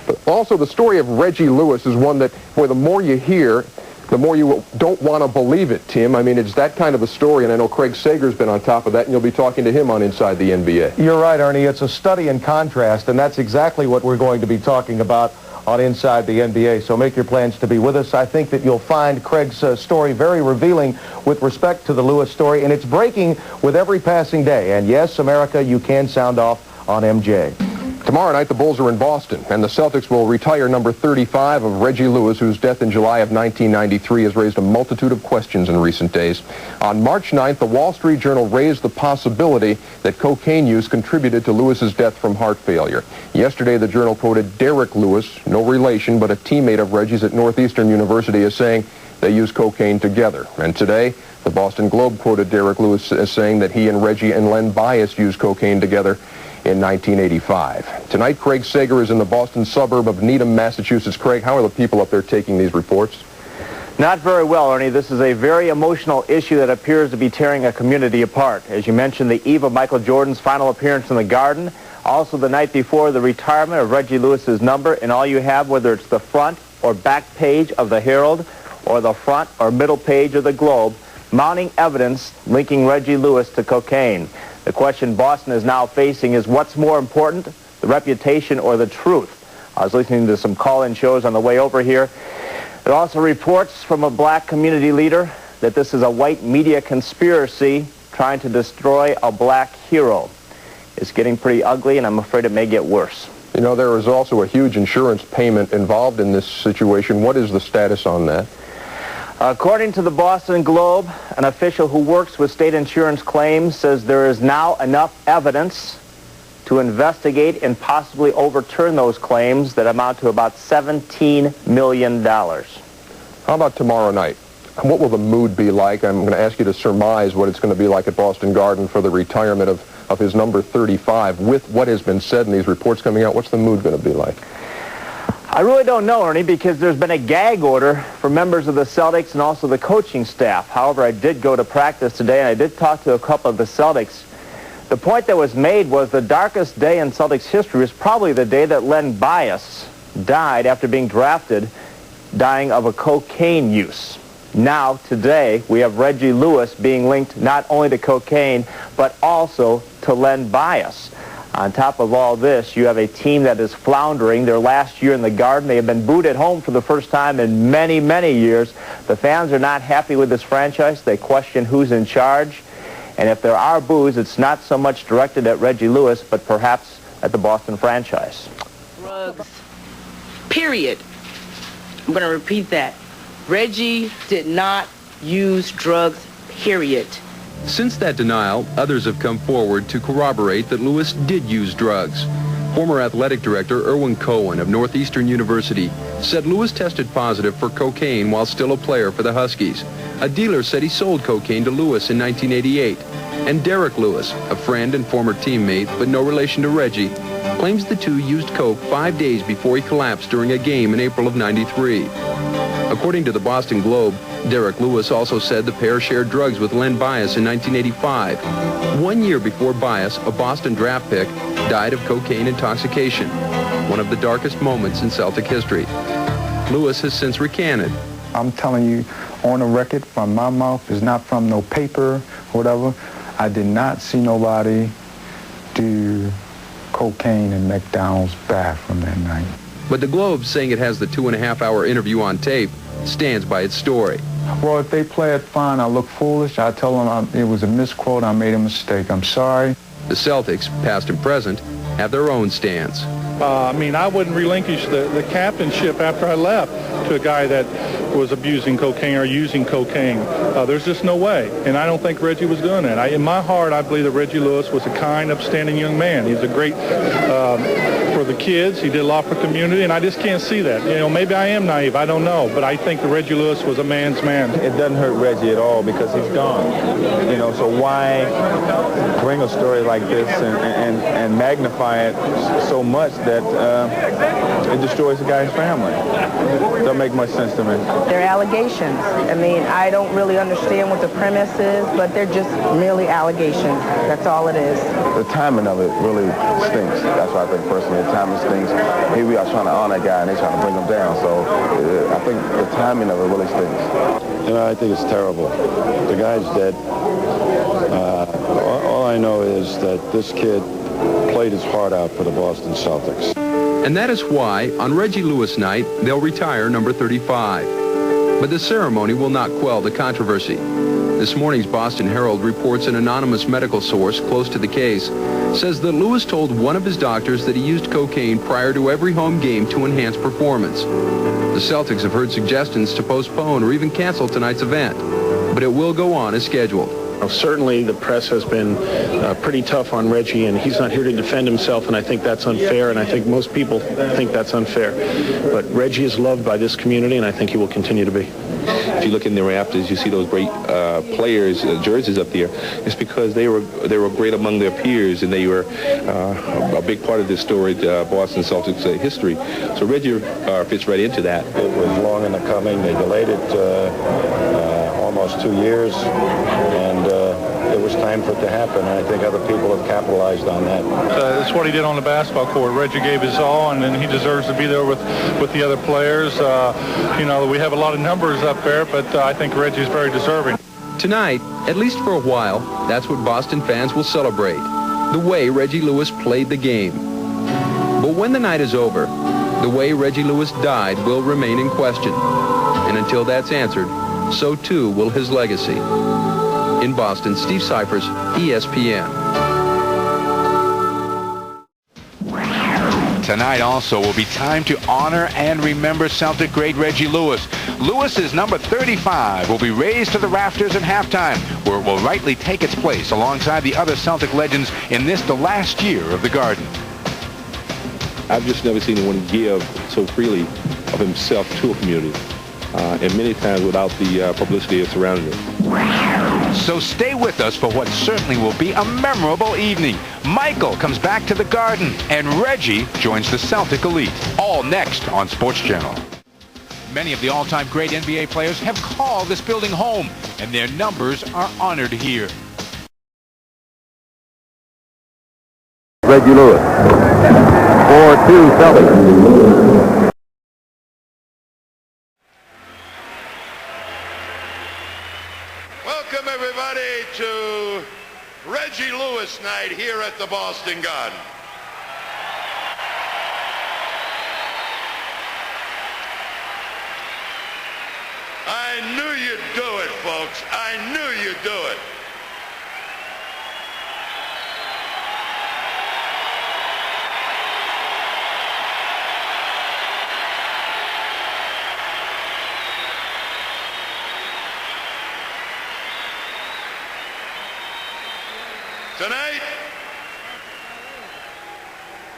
But also the story of Reggie Lewis is one that, boy, the more you hear, the more you don't want to believe it, Tim. I mean, it's that kind of a story, and I know Craig Sager's been on top of that, and you'll be talking to him on Inside the NBA. You're right, Ernie. It's a study in contrast, and that's exactly what we're going to be talking about on Inside the NBA. So make your plans to be with us. I think that you'll find Craig's story very revealing with respect to the Lewis story, and it's breaking with every passing day. And yes, America, you can sound off on MJ. Tomorrow night, the Bulls are in Boston, and the Celtics will retire number 35 of Reggie Lewis, whose death in July of 1993 has raised a multitude of questions in recent days. On March 9th, the Wall Street Journal raised the possibility that cocaine use contributed to Lewis's death from heart failure. Yesterday, the Journal quoted Derek Lewis, no relation, but a teammate of Reggie's at Northeastern University, as saying they used cocaine together. And today, the Boston Globe quoted Derek Lewis as saying that he and Reggie and Len Bias used cocaine together in 1985. Tonight, Craig Sager is in the Boston suburb of Needham, Massachusetts. Craig, how are the people up there taking these reports? Not very well, Ernie. This is a very emotional issue that appears to be tearing a community apart. As you mentioned, the eve of Michael Jordan's final appearance in the Garden, also the night before the retirement of Reggie Lewis's number, and all you have, whether it's the front or back page of the Herald or the front or middle page of the Globe, mounting evidence linking Reggie Lewis to cocaine. The question Boston is now facing is what's more important, the reputation or the truth? I was listening to some call-in shows on the way over here. There are also reports from a black community leader that this is a white media conspiracy trying to destroy a black hero. It's getting pretty ugly, and I'm afraid it may get worse. You know, there is also a huge insurance payment involved in this situation. What is the status on that? According to the Boston Globe, an official who works with state insurance claims says there is now enough evidence to investigate and possibly overturn those claims that amount to about $17 million. How about tomorrow night? What will the mood be like? I'm going to ask you to surmise what it's going to be like at Boston Garden for the retirement of his number 35. With what has been said in these reports coming out, what's the mood going to be like? I really don't know, Ernie, because there's been a gag order for members of the Celtics and also the coaching staff. However, I did go to practice today, and I did talk to a couple of the Celtics. The point that was made was the darkest day in Celtics history was probably the day that Len Bias died after being drafted, dying of a cocaine use. Now, today, we have Reggie Lewis being linked not only to cocaine, but also to Len Bias. On top of all this, you have a team that is floundering. Their last year in the Garden, they have been booed at home for the first time in many, many years. The fans are not happy with this franchise. They question who's in charge. And if there are boos, it's not so much directed at Reggie Lewis, but perhaps at the Boston franchise. Drugs, period. I'm going to repeat that. Reggie did not use drugs, period. Since that denial, others have come forward to corroborate that Lewis did use drugs. Former athletic director Erwin Cohen of Northeastern University said Lewis tested positive for cocaine while still a player for the Huskies. A dealer said he sold cocaine to Lewis in 1988. And Derek Lewis, a friend and former teammate but no relation to Reggie, claims the two used coke 5 days before he collapsed during a game in April of '93. According to the Boston Globe, Derek Lewis also said the pair shared drugs with Len Bias in 1985. 1 year before Bias, a Boston draft pick, died of cocaine intoxication, one of the darkest moments in Celtic history. Lewis has since recanted. I'm telling you, on the record, from my mouth, it's not from no paper or whatever. I did not see nobody do cocaine in McDonald's bathroom that night. But the Globe, saying it has the 2.5-hour interview on tape, stands by its story. Well, if they play it fine, I look foolish. I tell them it was a misquote. I made a mistake. I'm sorry. The Celtics, past and present, have their own stance. I wouldn't relinquish the captainship after I left to a guy that was abusing cocaine or using cocaine. There's just no way. And I don't think Reggie was doing that. In my heart, I believe that Reggie Lewis was a kind, upstanding young man. He's a great for the kids. He did a lot for the community, and I just can't see that. Maybe I am naive. I don't know. But I think that Reggie Lewis was a man's man. It doesn't hurt Reggie at all because he's gone. So why bring a story like this and magnify it so much that it destroys the guy's family. Don't make much sense to me. They're allegations. I mean, I don't really understand what the premise is, but they're just merely allegations. That's all it is. The timing of it really stinks. That's why I think personally the timing stinks. Here we are trying to honor a guy and they're trying to bring him down. So I think the timing of it really stinks. You know, I think it's terrible. The guy's dead. All I know is that this kid played his heart out for the Boston Celtics. And that is why, on Reggie Lewis night, they'll retire number 35. But the ceremony will not quell the controversy. This morning's Boston Herald reports an anonymous medical source close to the case says that Lewis told one of his doctors that he used cocaine prior to every home game to enhance performance. The Celtics have heard suggestions to postpone or even cancel tonight's event, but it will go on as scheduled. Certainly the press has been pretty tough on Reggie, and he's not here to defend himself, and I think that's unfair, and I think most people think that's unfair. But Reggie is loved by this community, and I think he will continue to be. If you look in the rafters, you see those great players' jerseys up there. It's because they were great among their peers, and they were a big part of this storied Boston Celtics history. So Reggie fits right into that. It was long in the coming. They delayed it almost 2 years, and it was time for it to happen, and I think other people have capitalized on that. That's what he did on the basketball court. Reggie gave his all, and then he deserves to be there with the other players. You know, we have a lot of numbers up there, but I think Reggie's very deserving. Tonight, at least for a while, that's what Boston fans will celebrate, the way Reggie Lewis played the game. But when the night is over, the way Reggie Lewis died will remain in question. And until that's answered, so too will his legacy. In Boston, Steve Cyphers, ESPN. Tonight also will be time to honor and remember Celtic great Reggie Lewis. Lewis's number 35 will be raised to the rafters at halftime, where it will rightly take its place alongside the other Celtic legends in this, the last year of the Garden. I've just never seen anyone give so freely of himself to a community, and many times without the publicity that's surrounding it. So stay with us for what certainly will be a memorable evening. Michael comes back to the Garden, and Reggie joins the Celtic elite. All next on Sports Channel. Many of the all-time great NBA players have called this building home, and their numbers are honored here. Reggie Lewis, 4-2 Celtics. Welcome, everybody, to Reggie Lewis night here at the Boston Garden. I knew you'd do it, folks. I knew you'd do it. Tonight,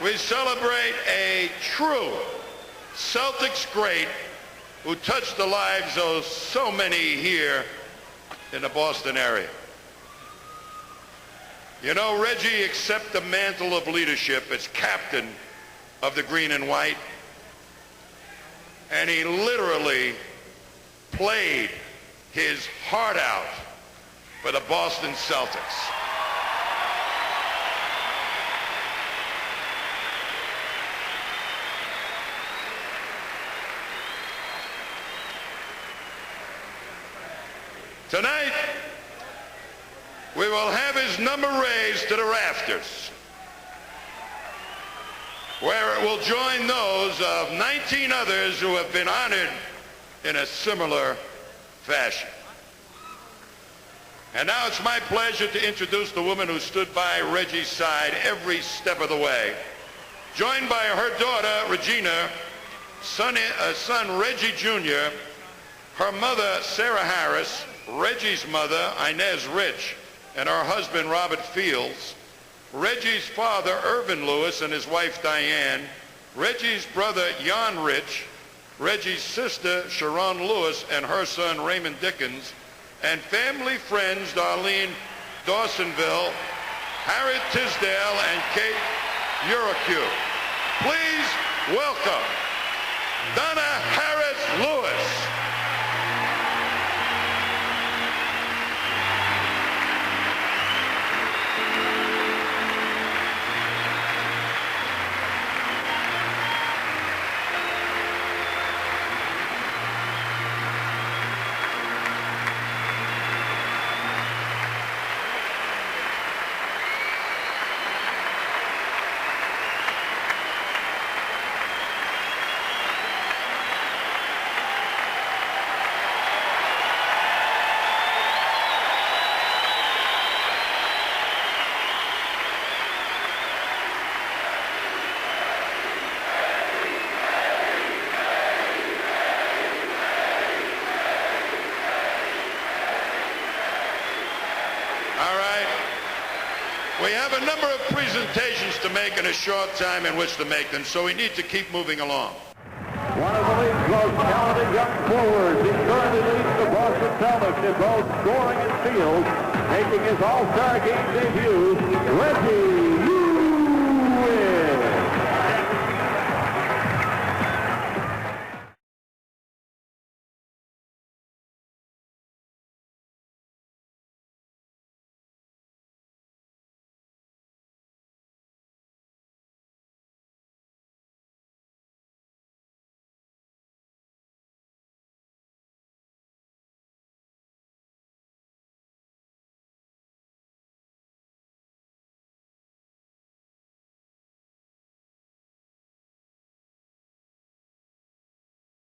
we celebrate a true Celtics great who touched the lives of so many here in the Boston area. You know, Reggie accepted the mantle of leadership as captain of the green and white, and he literally played his heart out for the Boston Celtics. Tonight, we will have his number raised to the rafters, where it will join those of 19 others who have been honored in a similar fashion. And now it's my pleasure to introduce the woman who stood by Reggie's side every step of the way, joined by her daughter, Regina, son Reggie Jr., her mother, Sarah Harris, Reggie's mother, Inez Rich, and her husband, Robert Fields, Reggie's father, Irvin Lewis, and his wife, Diane, Reggie's brother, Jan Rich, Reggie's sister, Sharon Lewis, and her son, Raymond Dickens, and family friends, Darlene Dawsonville, Harriet Tisdale, and Kate Uracu. Please welcome Donna Harris Lewis. We have a number of presentations to make in a short time in which to make them, so we need to keep moving along. One of the league's most talented young forwards. He currently leads the Boston Celtics in both scoring and steals, making his All-Star game debut.